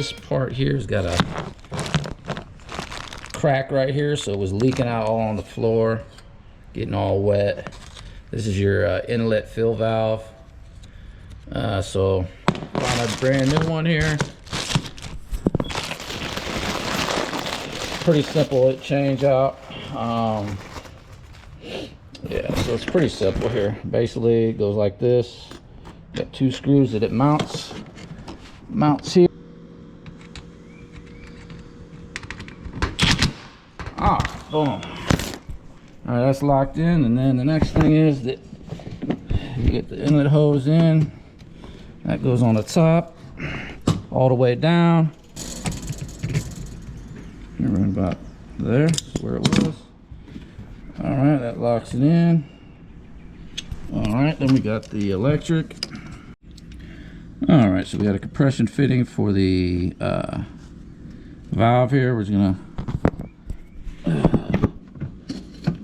this part here has got a crack right here, so it was leaking out all on the floor, getting all wet. This is your inlet fill valve. So found a brand new one here. Pretty simple to change out. Yeah, so it's pretty simple here. Basically, it goes like this. Got 2 screws that it mounts here. Boom. All right, that's locked in, and then the next thing is that you get the inlet hose in. That goes on the top, all the way down. Right about there, that's where it was. All right, that locks it in. All right, then we got the electric. All right, so we got a compression fitting for the valve here. We're just gonna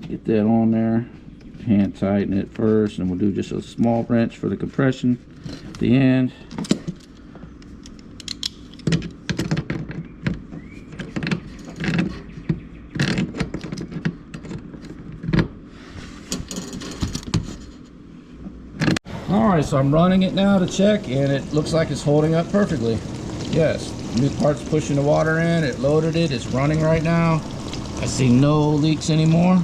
get that on there, hand tighten it first, and we'll do just a small wrench for the compression at the end. Alright, so I'm running it now to check, and it looks like it's holding up perfectly. Yes, new part's pushing the water in, it loaded it, it's running right now. I see no leaks anymore.